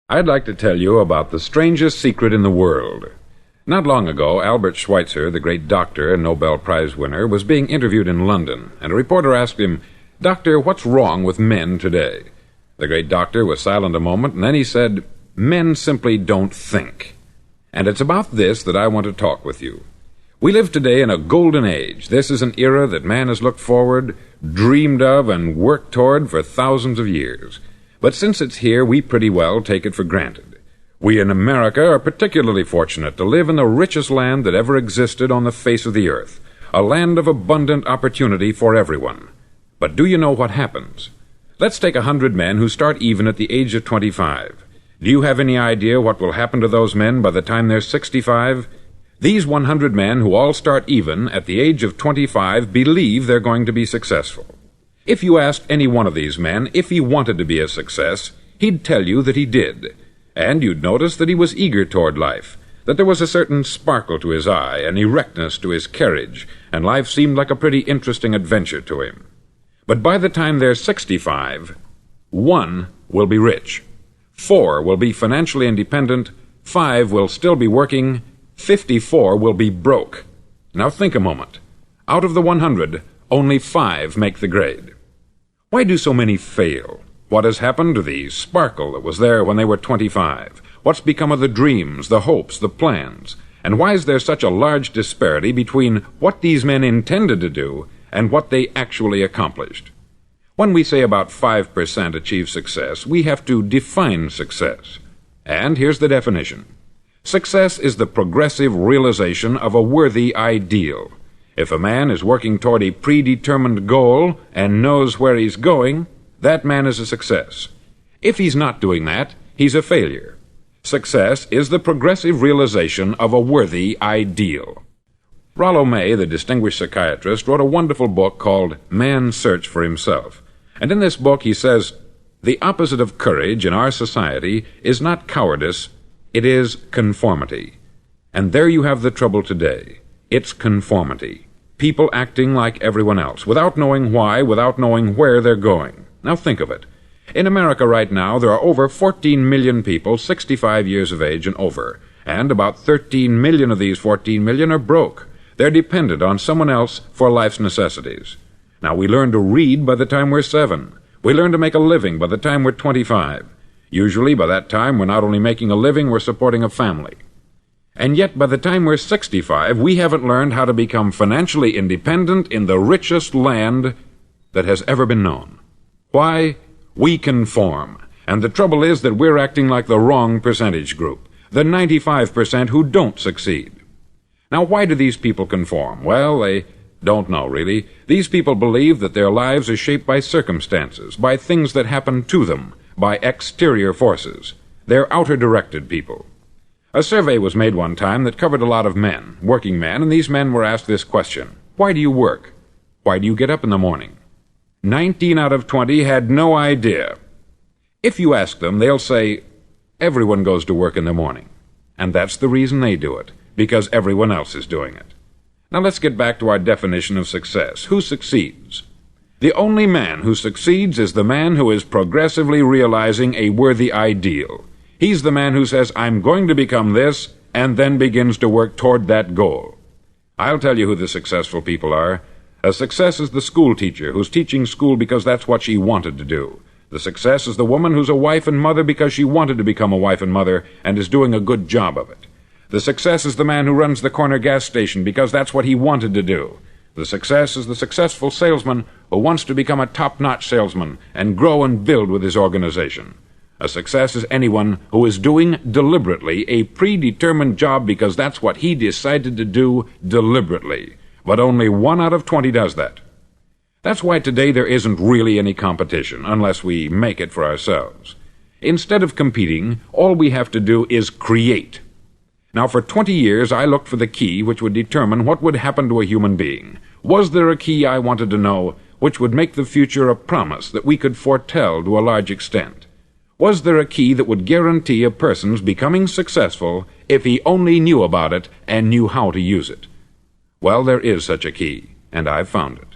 I'd like to tell you about the strangest secret in the world. Not long ago, Albert Schweitzer, the great doctor and Nobel Prize winner, was being interviewed in London, and a reporter asked him, "Doctor, what's wrong with men today?" The great doctor was silent a moment, and then he said, "Men simply don't think." And it's about this that I want to talk with you. We live today in a golden age. This is an era that man has looked forward, dreamed of, and worked toward for thousands of years. But since it's here, we pretty well take it for granted. We in America are particularly fortunate to live in the richest land that ever existed on the face of the earth, a land of abundant opportunity for everyone. But do you know what happens? Let's take 100 men who start even at the age of 25. Do you have any idea what will happen to those men by the time they're 65? These 100 men who all start even at the age of 25 believe they're going to be successful. If you asked any one of these men if he wanted to be a success, he'd tell you that he did. And you'd notice that he was eager toward life, that there was a certain sparkle to his eye, an erectness to his carriage, and life seemed like a pretty interesting adventure to him. But by the time they're 65, 1 will be rich, 4 will be financially independent, 5 will still be working, 54 will be broke. Now think a moment. Out of the 100, only 5 make the grade. Why do so many fail? What has happened to the sparkle that was there when they were 25? What's become of the dreams, the hopes, the plans? And why is there such a large disparity between what these men intended to do and what they actually accomplished? When we say about 5% achieve success, we have to define success. And here's the definition. Success is the progressive realization of a worthy ideal. If a man is working toward a predetermined goal and knows where he's going, that man is a success. If he's not doing that, he's a failure. Success is the progressive realization of a worthy ideal. Rollo May, the distinguished psychiatrist, wrote a wonderful book called Man's Search for Himself. And in this book he says, the opposite of courage in our society is not cowardice, it is conformity. And there you have the trouble today. It's conformity. People acting like everyone else, without knowing why, without knowing where they're going. Now think of it. In America right now, there are over 14 million people 65 years of age and over, and about 13 million of these 14 million are broke. They're dependent on someone else for life's necessities. Now, we learn to read by the time we're 7. We learn to make a living by the time we're 25. Usually, by that time, we're not only making a living, we're supporting a family. And yet, by the time we're 65, we haven't learned how to become financially independent in the richest land that has ever been known. Why? We conform. And the trouble is that we're acting like the wrong percentage group, the 95% who don't succeed. Now, why do these people conform? Well, they don't know, really. These people believe that their lives are shaped by circumstances, by things that happen to them, by exterior forces. They're outer-directed people. A survey was made one time that covered a lot of men, working men, and these men were asked this question. Why do you work? Why do you get up in the morning? 19 out of 20 had no idea. If you ask them, they'll say, everyone goes to work in the morning. And that's the reason they do it, because everyone else is doing it. Now let's get back to our definition of success. Who succeeds? The only man who succeeds is the man who is progressively realizing a worthy ideal. He's the man who says, I'm going to become this, and then begins to work toward that goal. I'll tell you who the successful people are. A success is the school teacher who's teaching school because that's what she wanted to do. The success is the woman who's a wife and mother because she wanted to become a wife and mother and is doing a good job of it. The success is the man who runs the corner gas station because that's what he wanted to do. The success is the successful salesman who wants to become a top-notch salesman and grow and build with his organization. A success is anyone who is doing deliberately a predetermined job because that's what he decided to do deliberately. But only 1 out of 20 does that. That's why today there isn't really any competition, unless we make it for ourselves. Instead of competing, all we have to do is create. Now, for 20 years, I looked for the key which would determine what would happen to a human being. Was there a key, I wanted to know, which would make the future a promise that we could foretell to a large extent? Was there a key that would guarantee a person's becoming successful if he only knew about it and knew how to use it? Well, there is such a key, and I've found it.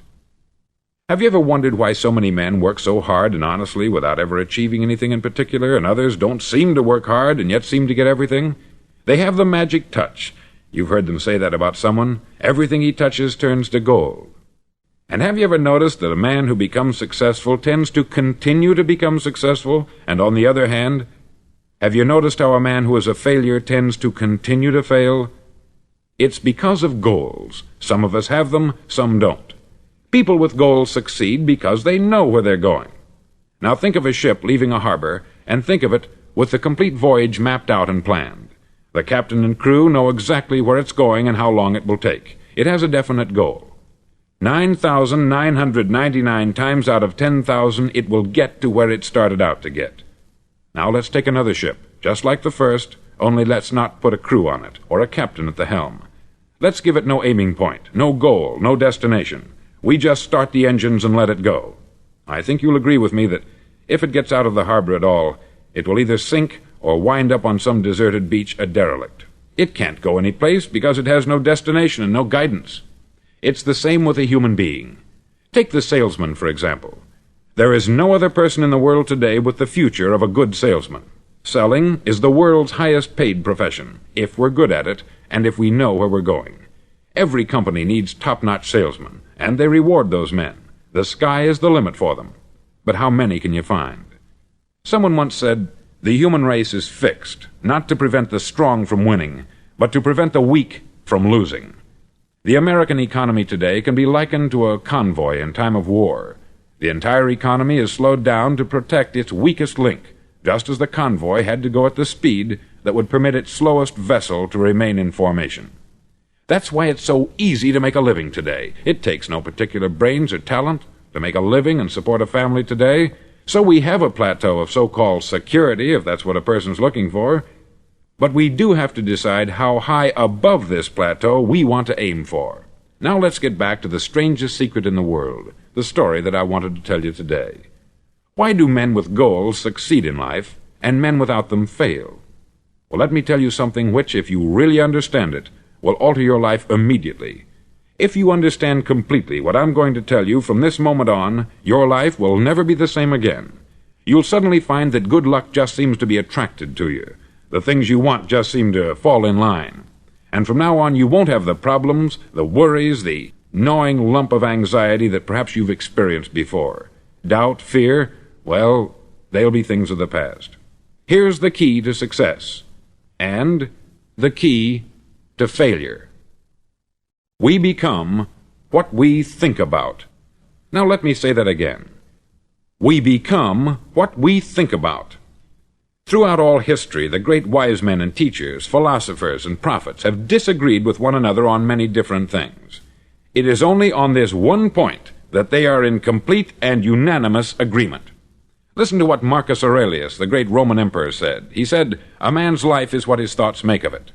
Have you ever wondered why so many men work so hard and honestly without ever achieving anything in particular, and others don't seem to work hard and yet seem to get everything? They have the magic touch. You've heard them say that about someone. Everything he touches turns to gold. And have you ever noticed that a man who becomes successful tends to continue to become successful, and on the other hand, have you noticed how a man who is a failure tends to continue to fail? It's because of goals. Some of us have them, some don't. People with goals succeed because they know where they're going. Now think of a ship leaving a harbor, and think of it with the complete voyage mapped out and planned. The captain and crew know exactly where it's going and how long it will take. It has a definite goal. 9,999 times out of 10,000 it will get to where it started out to get. Now let's take another ship, just like the first, only let's not put a crew on it, or a captain at the helm. Let's give it no aiming point, no goal, no destination. We just start the engines and let it go. I think you'll agree with me that if it gets out of the harbor at all, it will either sink or wind up on some deserted beach a derelict. It can't go any place because it has no destination and no guidance. It's the same with a human being. Take the salesman, for example. There is no other person in the world today with the future of a good salesman. Selling is the world's highest paid profession, if we're good at it, and if we know where we're going. Every company needs top-notch salesmen, and they reward those men. The sky is the limit for them. But how many can you find? Someone once said, "The human race is fixed, not to prevent the strong from winning, but to prevent the weak from losing." The American economy today can be likened to a convoy in time of war. The entire economy is slowed down to protect its weakest link, just as the convoy had to go at the speed that would permit its slowest vessel to remain in formation. That's why it's so easy to make a living today. It takes no particular brains or talent to make a living and support a family today, so we have a plateau of so-called security, if that's what a person's looking for. But we do have to decide how high above this plateau we want to aim for. Now let's get back to the strangest secret in the world, the story that I wanted to tell you today. Why do men with goals succeed in life, and men without them fail? Well, let me tell you something which, if you really understand it, will alter your life immediately. If you understand completely what I'm going to tell you from this moment on, your life will never be the same again. You'll suddenly find that good luck just seems to be attracted to you. The things you want just seem to fall in line. And from now on, you won't have the problems, the worries, the gnawing lump of anxiety that perhaps you've experienced before. Doubt, fear, well, they'll be things of the past. Here's the key to success, and the key to failure. We become what we think about. Now let me say that again. We become what we think about. Throughout all history, the great wise men and teachers, philosophers and prophets have disagreed with one another on many different things. It is only on this one point that they are in complete and unanimous agreement. Listen to what Marcus Aurelius, the great Roman emperor, said. He said, "A man's life is what his thoughts make of it."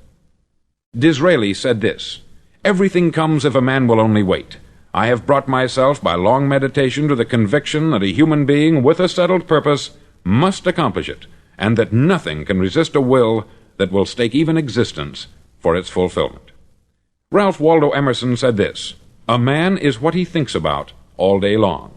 Disraeli said this, "Everything comes if a man will only wait. I have brought myself by long meditation to the conviction that a human being with a settled purpose must accomplish it, and that nothing can resist a will that will stake even existence for its fulfillment." Ralph Waldo Emerson said this, "A man is what he thinks about all day long."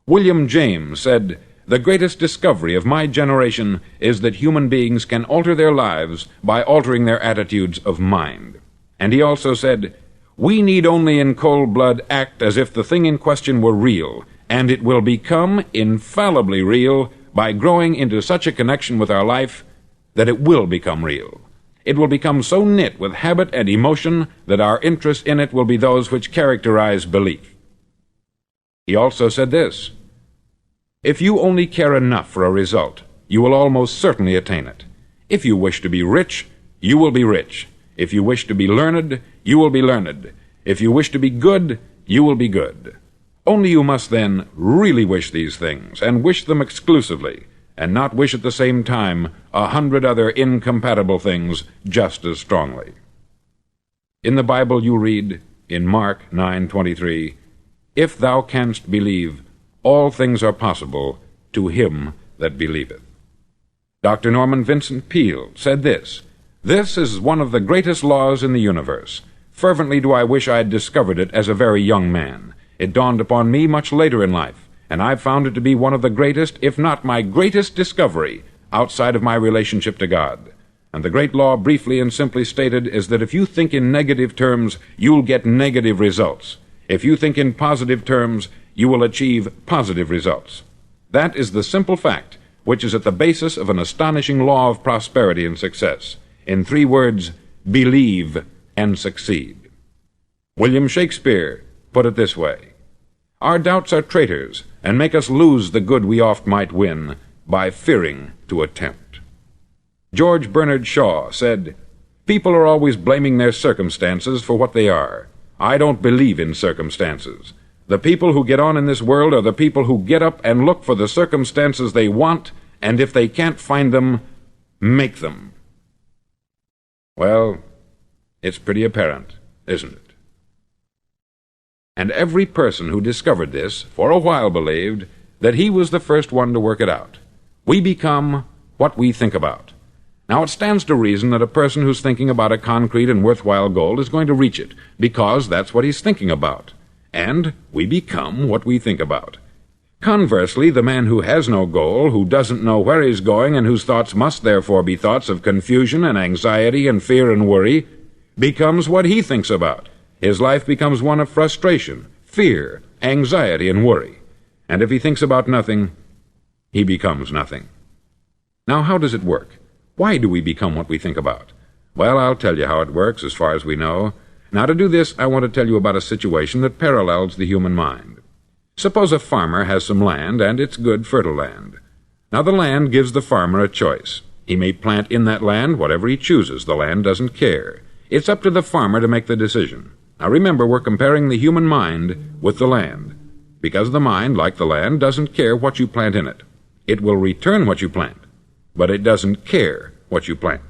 William James said, "The greatest discovery of my generation is that human beings can alter their lives by altering their attitudes of mind." And he also said, "We need only in cold blood act as if the thing in question were real, and it will become infallibly real by growing into such a connection with our life that it will become real. It will become so knit with habit and emotion that our interest in it will be those which characterize belief." He also said this, "If you only care enough for a result, you will almost certainly attain it. If you wish to be rich, you will be rich. If you wish to be learned, you will be learned. If you wish to be good, you will be good. Only you must then really wish these things, and wish them exclusively, and not wish at the same time 100 other incompatible things just as strongly." In the Bible you read, in Mark 9:23, "If thou canst believe, all things are possible to him that believeth." Dr. Norman Vincent Peale said this, "This is one of the greatest laws in the universe. Fervently do I wish I had discovered it as a very young man. It dawned upon me much later in life, and I've found it to be one of the greatest, if not my greatest discovery, outside of my relationship to God. And the great law, briefly and simply stated, is that if you think in negative terms, you'll get negative results. If you think in positive terms, you will achieve positive results. That is the simple fact which is at the basis of an astonishing law of prosperity and success. In 3 words, believe and succeed. William Shakespeare put it this way: "Our doubts are traitors, and make us lose the good we oft might win, by fearing to attempt." George Bernard Shaw said, "People are always blaming their circumstances for what they are. I don't believe in circumstances. The people who get on in this world are the people who get up and look for the circumstances they want, and if they can't find them, make them." Well, it's pretty apparent, isn't it? And every person who discovered this for a while believed that he was the first one to work it out. We become what we think about. Now, it stands to reason that a person who's thinking about a concrete and worthwhile goal is going to reach it, because that's what he's thinking about. And we become what we think about. Conversely, the man who has no goal, who doesn't know where he's going, and whose thoughts must therefore be thoughts of confusion and anxiety and fear and worry, becomes what he thinks about. His life becomes one of frustration, fear, anxiety, and worry. And if he thinks about nothing, he becomes nothing. Now, how does it work? Why do we become what we think about? Well, I'll tell you how it works as far as we know. Now, to do this, I want to tell you about a situation that parallels the human mind. Suppose a farmer has some land, and it's good, fertile land. Now, the land gives the farmer a choice. He may plant in that land whatever he chooses. The land doesn't care. It's up to the farmer to make the decision. Now remember, we're comparing the human mind with the land, because the mind, like the land, doesn't care what you plant in it. It will return what you plant, but it doesn't care what you plant.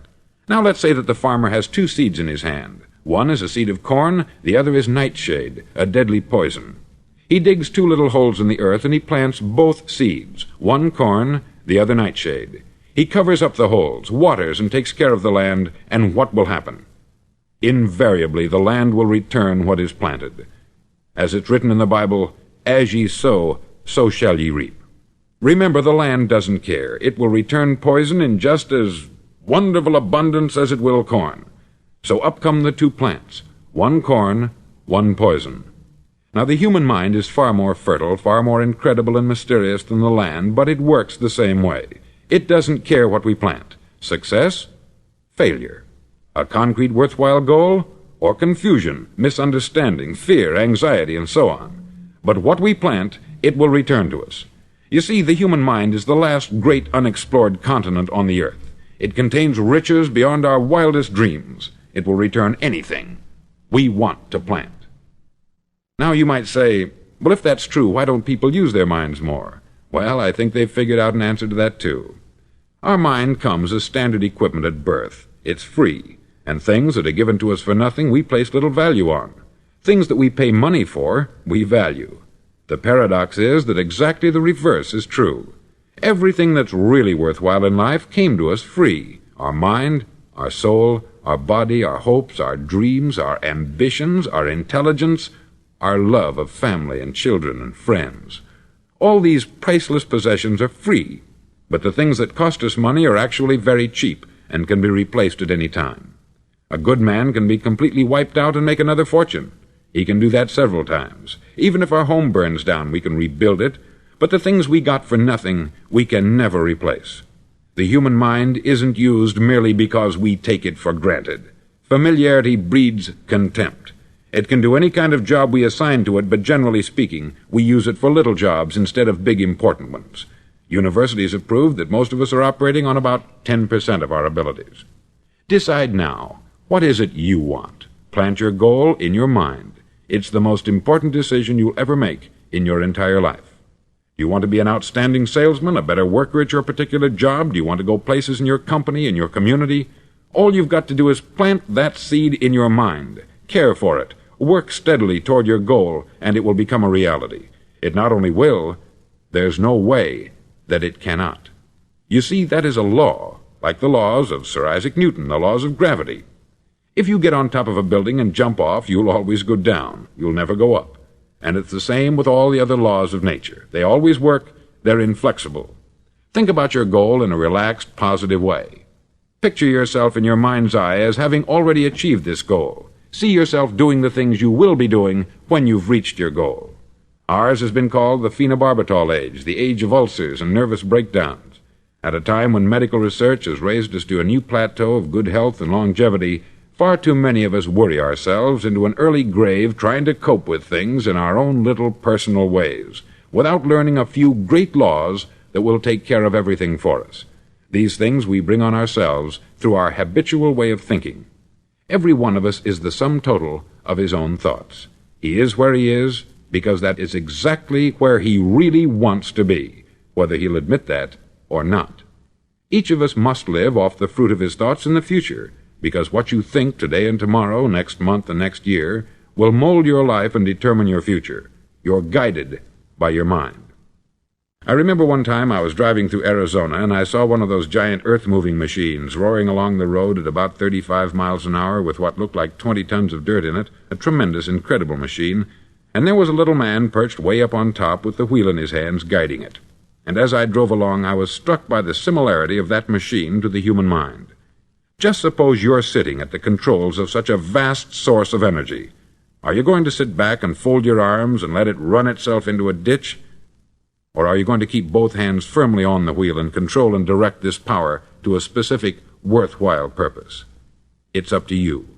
Now let's say that the farmer has 2 seeds in his hand. One is a seed of corn, the other is nightshade, a deadly poison. He digs 2 little holes in the earth, and he plants both seeds, one corn, the other nightshade. He covers up the holes, waters, and takes care of the land, and what will happen? Invariably, the land will return what is planted. As it's written in the Bible, "As ye sow, so shall ye reap." Remember, the land doesn't care. It will return poison in just as wonderful abundance as it will corn. So up come the 2 plants, one corn, one poison. Now, the human mind is far more fertile, far more incredible and mysterious than the land, but it works the same way. It doesn't care what we plant. Success, failure. A concrete, worthwhile goal, or confusion, misunderstanding, fear, anxiety, and so on. But what we plant, it will return to us. You see, the human mind is the last great unexplored continent on the earth. It contains riches beyond our wildest dreams. It will return anything we want to plant. Now you might say, well, if that's true, why don't people use their minds more? Well, I think they've figured out an answer to that too. Our mind comes as standard equipment at birth. It's free. And things that are given to us for nothing, we place little value on. Things that we pay money for, we value. The paradox is that exactly the reverse is true. Everything that's really worthwhile in life came to us free. Our mind, our soul, our body, our hopes, our dreams, our ambitions, our intelligence, our love of family and children and friends. All these priceless possessions are free, but the things that cost us money are actually very cheap and can be replaced at any time. A good man can be completely wiped out and make another fortune. He can do that several times. Even if our home burns down, we can rebuild it, but the things we got for nothing, we can never replace. The human mind isn't used merely because we take it for granted. Familiarity breeds contempt. It can do any kind of job we assign to it, but generally speaking, we use it for little jobs instead of big important ones. Universities have proved that most of us are operating on about 10% of our abilities. Decide now. What is it you want? Plant your goal in your mind. It's the most important decision you'll ever make in your entire life. Do you want to be an outstanding salesman, a better worker at your particular job? Do you want to go places in your company, in your community? All you've got to do is plant that seed in your mind. Care for it. Work steadily toward your goal, and it will become a reality. It not only will, there's no way that it cannot. You see, that is a law, like the laws of Sir Isaac Newton, the laws of gravity. If you get on top of a building and jump off, you'll always go down. You'll never go up. And it's the same with all the other laws of nature. They always work. They're inflexible. Think about your goal in a relaxed, positive way. Picture yourself in your mind's eye as having already achieved this goal. See yourself doing the things you will be doing when you've reached your goal. Ours has been called the phenobarbital age, the age of ulcers and nervous breakdowns. At a time when medical research has raised us to a new plateau of good health and longevity, far too many of us worry ourselves into an early grave trying to cope with things in our own little personal ways, without learning a few great laws that will take care of everything for us. These things we bring on ourselves through our habitual way of thinking. Every one of us is the sum total of his own thoughts. He is where he is because that is exactly where he really wants to be, whether he'll admit that or not. Each of us must live off the fruit of his thoughts in the future, because what you think today and tomorrow, next month and next year, will mold your life and determine your future. You're guided by your mind. I remember one time I was driving through Arizona and I saw one of those giant earth-moving machines roaring along the road at about 35 miles an hour with what looked like 20 tons of dirt in it, a tremendous, incredible machine, and there was a little man perched way up on top with the wheel in his hands guiding it. And as I drove along, I was struck by the similarity of that machine to the human mind. Just suppose you're sitting at the controls of such a vast source of energy. Are you going to sit back and fold your arms and let it run itself into a ditch? Or are you going to keep both hands firmly on the wheel and control and direct this power to a specific, worthwhile purpose? It's up to you.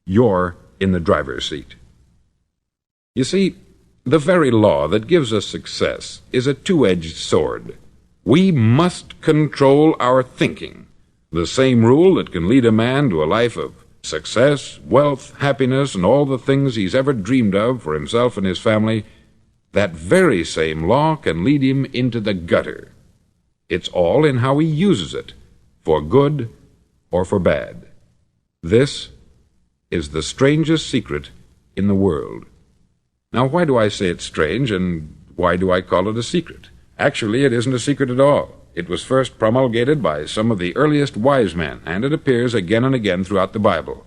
You're in the driver's seat. You see, the very law that gives us success is a two-edged sword. We must control our thinking. The same rule that can lead a man to a life of success, wealth, happiness, and all the things he's ever dreamed of for himself and his family, that very same law can lead him into the gutter. It's all in how he uses it, for good or for bad. This is the strangest secret in the world. Now, why do I say it's strange, and why do I call it a secret? Actually, it isn't a secret at all. It was first promulgated by some of the earliest wise men, and it appears again and again throughout the Bible.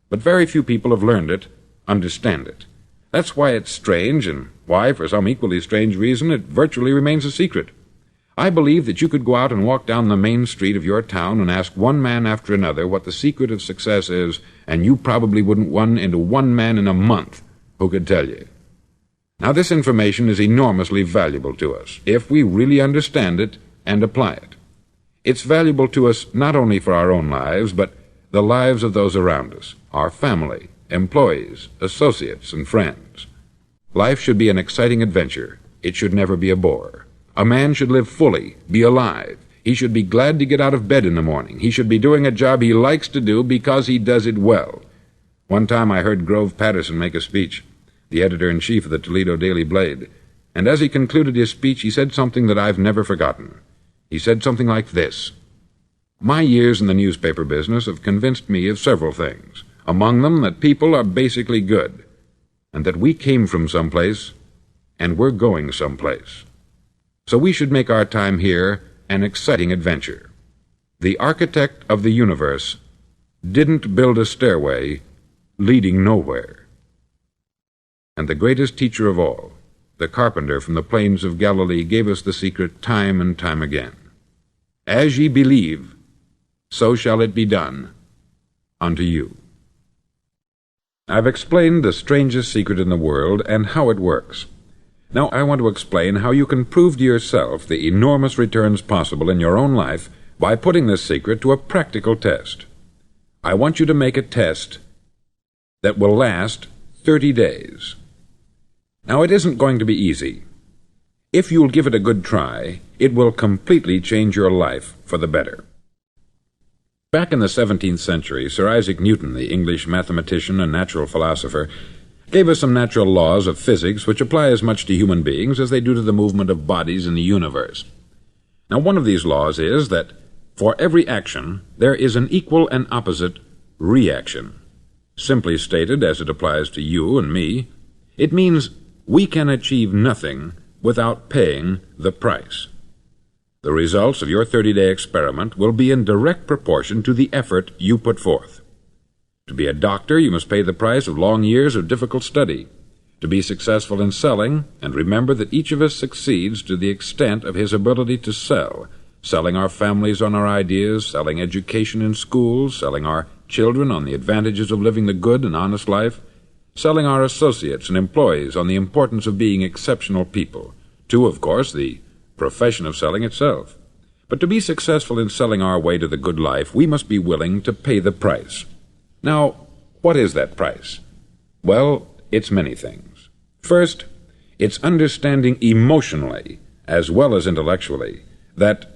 But very few people have learned it, understand it. That's why it's strange, and why, for some equally strange reason, it virtually remains a secret. I believe that you could go out and walk down the main street of your town and ask one man after another what the secret of success is, and you probably wouldn't run into one man in a month who could tell you. Now, this information is enormously valuable to us, if we really understand it and apply it. It's valuable to us not only for our own lives, but the lives of those around us, our family, employees, associates, and friends. Life should be an exciting adventure. It should never be a bore. A man should live fully, be alive. He should be glad to get out of bed in the morning. He should be doing a job he likes to do because he does it well. One time I heard Grove Patterson make a speech, the editor-in-chief of the Toledo Daily Blade, and as he concluded his speech, he said something that I've never forgotten. He said something like this: "My years in the newspaper business have convinced me of several things, among them that people are basically good, and that we came from someplace, and we're going someplace. So we should make our time here an exciting adventure. The architect of the universe didn't build a stairway leading nowhere." And the greatest teacher of all, the carpenter from the plains of Galilee, gave us the secret time and time again. "As ye believe, so shall it be done unto you." I've explained the strangest secret in the world and how it works. Now I want to explain how you can prove to yourself the enormous returns possible in your own life by putting this secret to a practical test. I want you to make a test that will last 30 days. Now, it isn't going to be easy. If you'll give it a good try, it will completely change your life for the better. Back in the 17th century, Sir Isaac Newton, the English mathematician and natural philosopher, gave us some natural laws of physics which apply as much to human beings as they do to the movement of bodies in the universe. Now, one of these laws is that for every action, there is an equal and opposite reaction. Simply stated, as it applies to you and me, it means we can achieve nothing without paying the price. The results of your 30-day experiment will be in direct proportion to the effort you put forth. To be a doctor, you must pay the price of long years of difficult study. to be successful in selling, and remember that each of us succeeds to the extent of his ability to sell, selling our families on our ideas, selling education in schools, selling our children on the advantages of living the good and honest life, selling our associates and employees on the importance of being exceptional people, to, of course, the profession of selling itself. But to be successful in selling our way to the good life, we must be willing to pay the price. Now, what is that price? Well, it's many things. First, it's understanding emotionally, as well as intellectually, that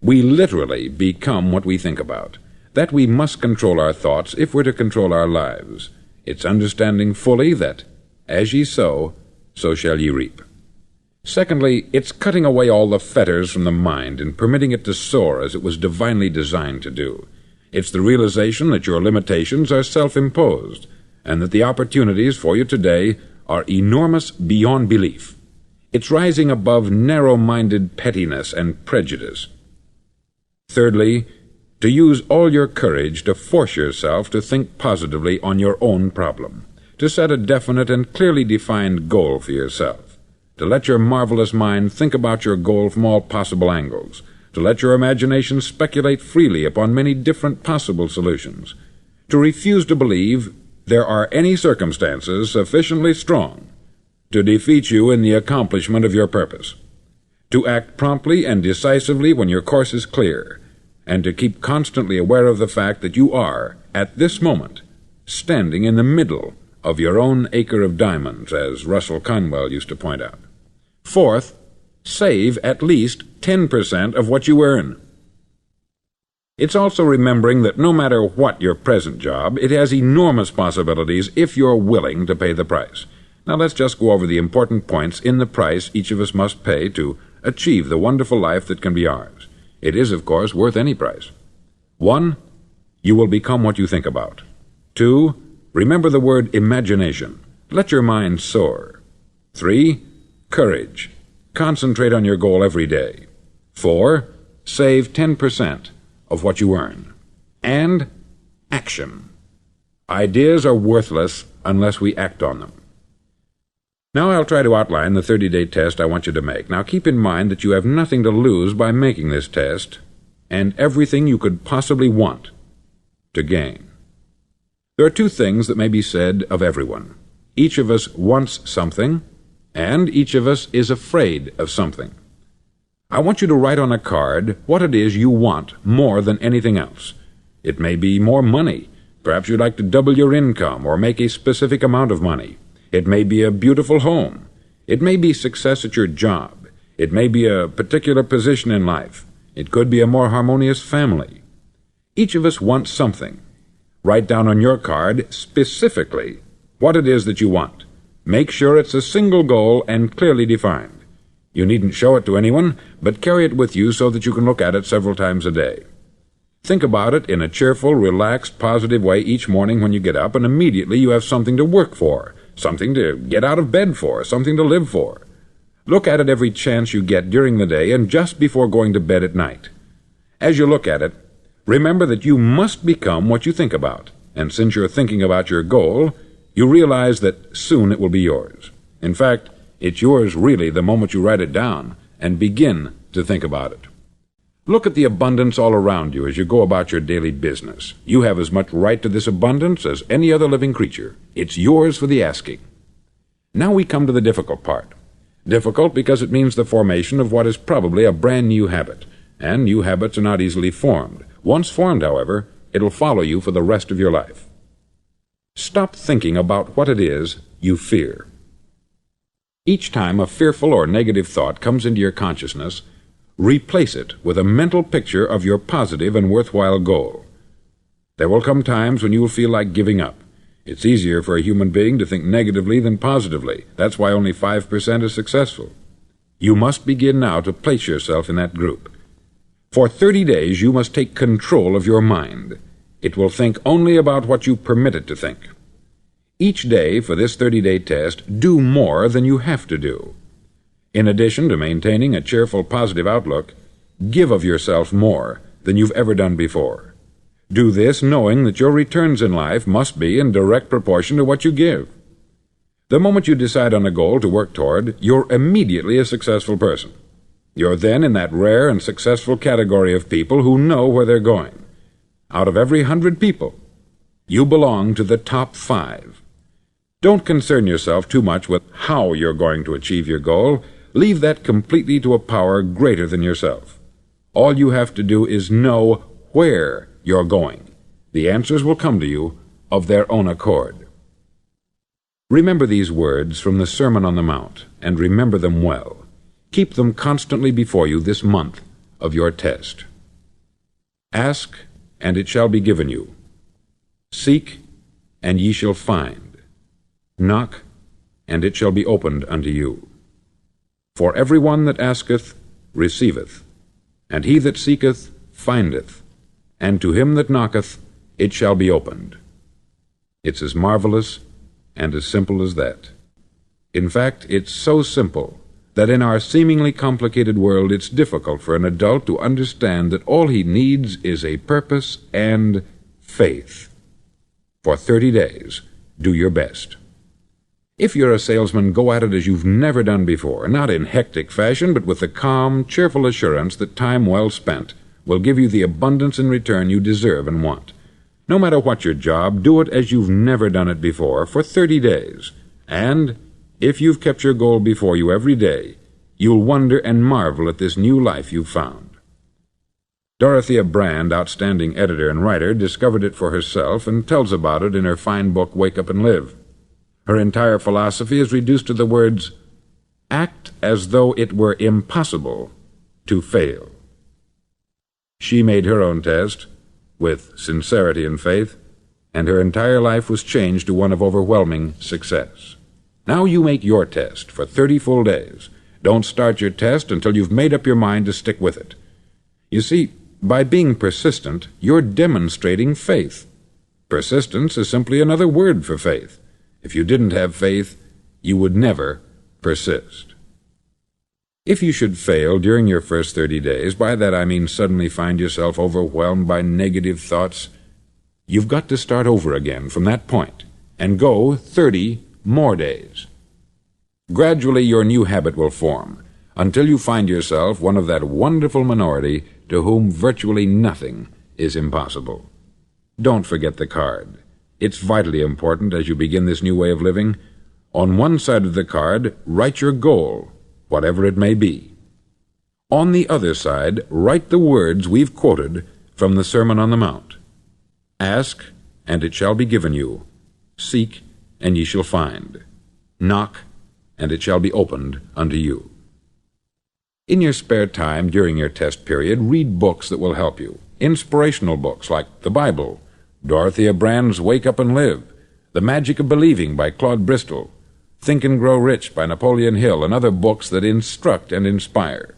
we literally become what we think about, that we must control our thoughts if we're to control our lives. It's understanding fully that, as ye sow, so shall ye reap. Secondly, it's cutting away all the fetters from the mind and permitting it to soar as it was divinely designed to do. It's the realization that your limitations are self-imposed, and that the opportunities for you today are enormous beyond belief. It's rising above narrow-minded pettiness and prejudice. Thirdly, to use all your courage to force yourself to think positively on your own problem, to set a definite and clearly defined goal for yourself, to let your marvelous mind think about your goal from all possible angles, to let your imagination speculate freely upon many different possible solutions, to refuse to believe there are any circumstances sufficiently strong to defeat you in the accomplishment of your purpose, to act promptly and decisively when your course is clear, and to keep constantly aware of the fact that you are, at this moment, standing in the middle of your own acre of diamonds, as Russell Conwell used to point out. Fourth, save at least 10% of what you earn. It's also remembering that no matter what your present job, it has enormous possibilities if you're willing to pay the price. Now let's just go over the important points in the price each of us must pay to achieve the wonderful life that can be ours. It is, of course, worth any price. 1. You will become what you think about. 2. Remember the word imagination. Let your mind soar. 3. Courage. Concentrate on your goal every day. 4. Save 10% of what you earn. And action. Ideas are worthless unless we act on them. Now I'll try to outline the 30-day test I want you to make. Now keep in mind that you have nothing to lose by making this test, and everything you could possibly want to gain. There are two things that may be said of everyone. Each of us wants something, and each of us is afraid of something. I want you to write on a card what it is you want more than anything else. It may be more money. Perhaps you'd like to double your income or make a specific amount of money. It may be a beautiful home. It may be success at your job. It may be a particular position in life. It could be a more harmonious family. Each of us wants something. Write down on your card specifically what it is that you want. Make sure it's a single goal and clearly defined. You needn't show it to anyone, but carry it with you so that you can look at it several times a day. Think about it in a cheerful, relaxed, positive way each morning when you get up, and immediately you have something to work for, something to get out of bed for, something to live for. Look at it every chance you get during the day and just before going to bed at night. As you look at it, remember that you must become what you think about, and since you're thinking about your goal, you realize that soon it will be yours. In fact, it's yours really the moment you write it down and begin to think about it. Look at the abundance all around you as you go about your daily business. You have as much right to this abundance as any other living creature. It's yours for the asking. Now we come to the difficult part. Difficult because it means the formation of what is probably a brand new habit, and new habits are not easily formed. Once formed, however, it'll follow you for the rest of your life. Stop thinking about what it is you fear. Each time a fearful or negative thought comes into your consciousness, replace it with a mental picture of your positive and worthwhile goal. There will come times when you will feel like giving up. It's easier for a human being to think negatively than positively. That's why only 5% is successful. You must begin now to place yourself in that group. For 30 days you must take control of your mind. It will think only about what you permit it to think. Each day for this 30-day test, do more than you have to do. In addition to maintaining a cheerful, positive outlook, give of yourself more than you've ever done before. Do this knowing that your returns in life must be in direct proportion to what you give. The moment you decide on a goal to work toward, you're immediately a successful person. You're then in that rare and successful category of people who know where they're going. Out of every 100 people, you belong to the top 5. Don't concern yourself too much with how you're going to achieve your goal. Leave that completely to a power greater than yourself. All you have to do is know where you're going. The answers will come to you of their own accord. Remember these words from the Sermon on the Mount, and remember them well. Keep them constantly before you this month of your test. Ask, and it shall be given you. Seek, and ye shall find. Knock, and it shall be opened unto you. For every one that asketh receiveth, and he that seeketh findeth, and to him that knocketh it shall be opened. It's as marvelous and as simple as that. In fact, it's so simple that in our seemingly complicated world it's difficult for an adult to understand that all he needs is a purpose and faith. For 30 days, do your best. If you're a salesman, go at it as you've never done before, not in hectic fashion, but with the calm, cheerful assurance that time well spent will give you the abundance in return you deserve and want. No matter what your job, do it as you've never done it before for 30 days. And if you've kept your goal before you every day, you'll wonder and marvel at this new life you've found. Dorothea Brand, outstanding editor and writer, discovered it for herself and tells about it in her fine book, Wake Up and Live. Her entire philosophy is reduced to the words, act as though it were impossible to fail. She made her own test with sincerity and faith, and her entire life was changed to one of overwhelming success. Now you make your test for 30 full days. Don't start your test until you've made up your mind to stick with it. You see, by being persistent, you're demonstrating faith. Persistence is simply another word for faith. If you didn't have faith, you would never persist. If you should fail during your first 30 days, by that I mean suddenly find yourself overwhelmed by negative thoughts, you've got to start over again from that point and go 30 more days. Gradually your new habit will form until you find yourself one of that wonderful minority to whom virtually nothing is impossible. Don't forget the card. It's vitally important as you begin this new way of living. On one side of the card, write your goal, whatever it may be. On the other side, write the words we've quoted from the Sermon on the Mount. Ask, and it shall be given you. Seek, and ye shall find. Knock, and it shall be opened unto you. In your spare time during your test period, read books that will help you. Inspirational books like the Bible, Dorothea Brand's Wake Up and Live, The Magic of Believing by Claude Bristol, Think and Grow Rich by Napoleon Hill, and other books that instruct and inspire.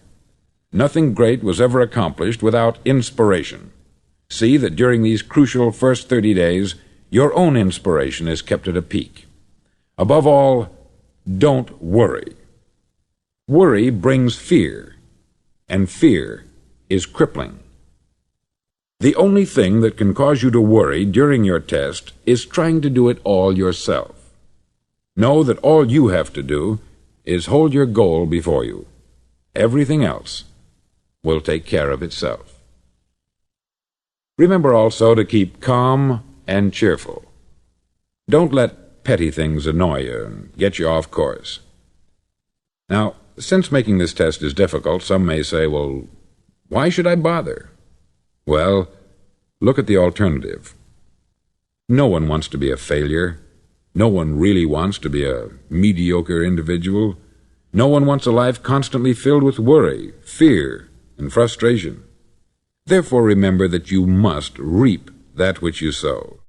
Nothing great was ever accomplished without inspiration. See that during these crucial first 30 days, your own inspiration is kept at a peak. Above all, don't worry. Worry brings fear, and fear is crippling. The only thing that can cause you to worry during your test is trying to do it all yourself. Know that all you have to do is hold your goal before you. Everything else will take care of itself. Remember also to keep calm and cheerful. Don't let petty things annoy you and get you off course. Now, since making this test is difficult, some may say, well, why should I bother? Well, look at the alternative. No one wants to be a failure. No one really wants to be a mediocre individual. No one wants a life constantly filled with worry, fear, and frustration. Therefore, remember that you must reap that which you sow.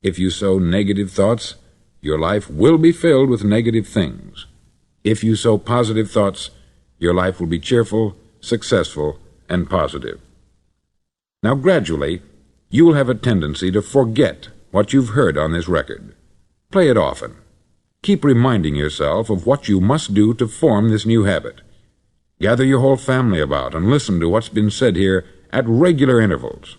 If you sow negative thoughts, your life will be filled with negative things. If you sow positive thoughts, your life will be cheerful, successful, and positive. Now, gradually, you will have a tendency to forget what you've heard on this record. Play it often. Keep reminding yourself of what you must do to form this new habit. Gather your whole family about and listen to what's been said here at regular intervals.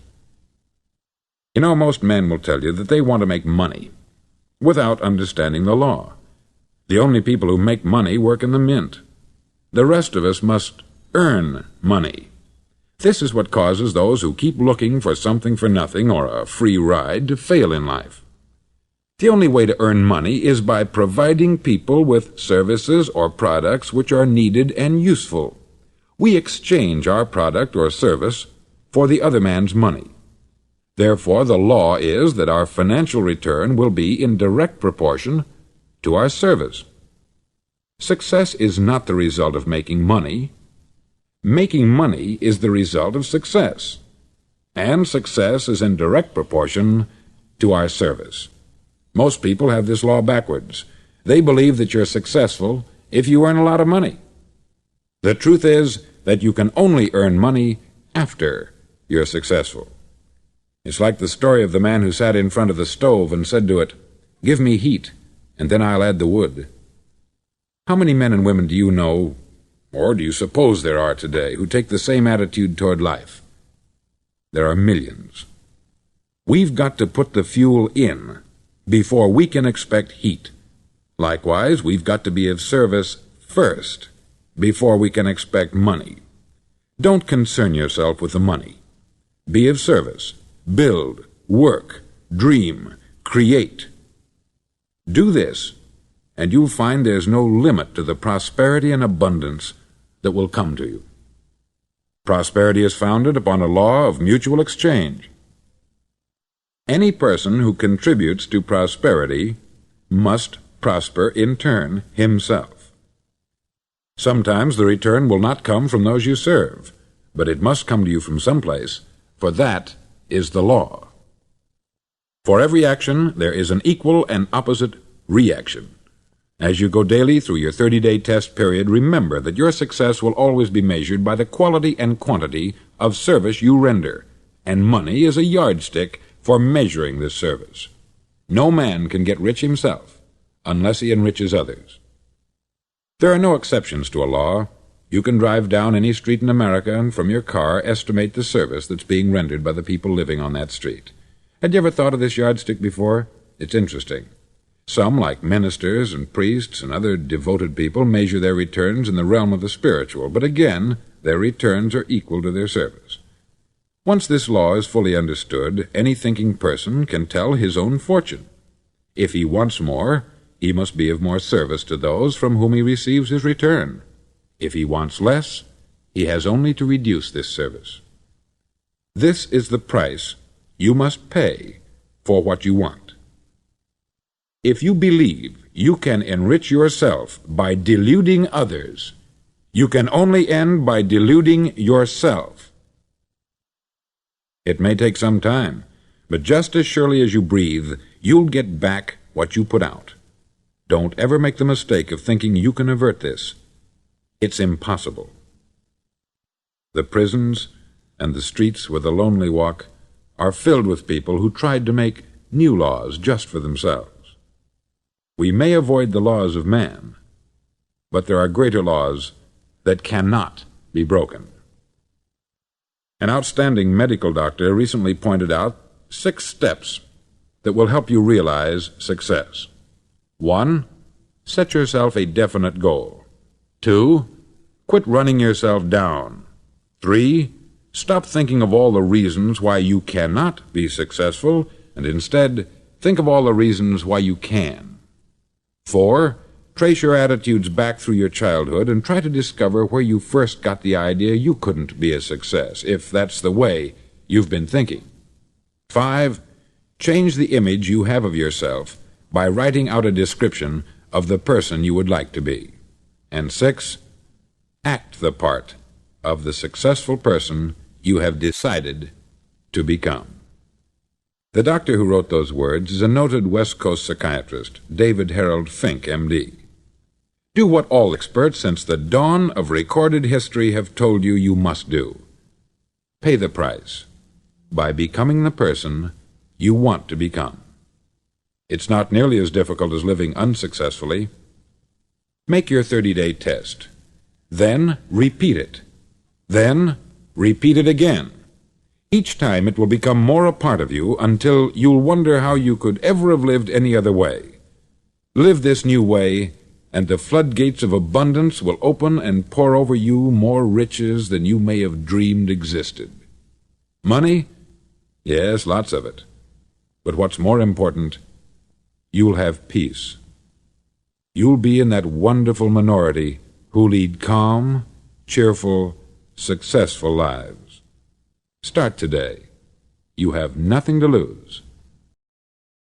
You know, most men will tell you that they want to make money without understanding the law. The only people who make money work in the mint. The rest of us must earn money. This is what causes those who keep looking for something for nothing or a free ride to fail in life. The only way to earn money is by providing people with services or products which are needed and useful. We exchange our product or service for the other man's money. Therefore, the law is that our financial return will be in direct proportion to our service. Success is not the result of making money. Making money is the result of success, and success is in direct proportion to our service. Most people have this law backwards. They believe that you're successful if you earn a lot of money. The truth is that you can only earn money after you're successful. It's like the story of the man who sat in front of the stove and said to it, "Give me heat, and then I'll add the wood." How many men and women do you know, or do you suppose there are today, who take the same attitude toward life? There are millions. We've got to put the fuel in before we can expect heat. Likewise, we've got to be of service first before we can expect money. Don't concern yourself with the money. Be of service. Build, work, dream, create. Do this, and you'll find there's no limit to the prosperity and abundance that will come to you. Prosperity is founded upon a law of mutual exchange. Any person who contributes to prosperity must prosper in turn himself. Sometimes the return will not come from those you serve, but it must come to you from someplace, for that is the law. For every action, there is an equal and opposite reaction. As you go daily through your 30-day test period, remember that your success will always be measured by the quality and quantity of service you render, and money is a yardstick for measuring this service. No man can get rich himself unless he enriches others. There are no exceptions to a law. You can drive down any street in America and from your car estimate the service that's being rendered by the people living on that street. Had you ever thought of this yardstick before? It's interesting. Some, like ministers and priests and other devoted people, measure their returns in the realm of the spiritual, but again, their returns are equal to their service. Once this law is fully understood, any thinking person can tell his own fortune. If he wants more, he must be of more service to those from whom he receives his return. If he wants less, he has only to reduce this service. This is the price you must pay for what you want. If you believe you can enrich yourself by deluding others, you can only end by deluding yourself. It may take some time, but just as surely as you breathe, you'll get back what you put out. Don't ever make the mistake of thinking you can avert this. It's impossible. The prisons and the streets where the lonely walk are filled with people who tried to make new laws just for themselves. We may avoid the laws of man, but there are greater laws that cannot be broken. An outstanding medical doctor recently pointed out 6 steps that will help you realize success. 1. Set yourself a definite goal. 2. Quit running yourself down. 3. Stop thinking of all the reasons why you cannot be successful, and instead think of all the reasons why you can. 4. Trace your attitudes back through your childhood and try to discover where you first got the idea you couldn't be a success, if that's the way you've been thinking. 5. Change the image you have of yourself by writing out a description of the person you would like to be. And 6. Act the part of the successful person you have decided to become. The doctor who wrote those words is a noted West Coast psychiatrist, David Harold Fink, M.D. Do what all experts since the dawn of recorded history have told you you must do. Pay the price by becoming the person you want to become. It's not nearly as difficult as living unsuccessfully. Make your 30-day test. Then repeat it. Then repeat it again. Each time it will become more a part of you until you'll wonder how you could ever have lived any other way. Live this new way and the floodgates of abundance will open and pour over you more riches than you may have dreamed existed. Money? Yes, lots of it. But what's more important, you'll have peace. You'll be in that wonderful minority who lead calm, cheerful, successful lives. Start today. You have nothing to lose.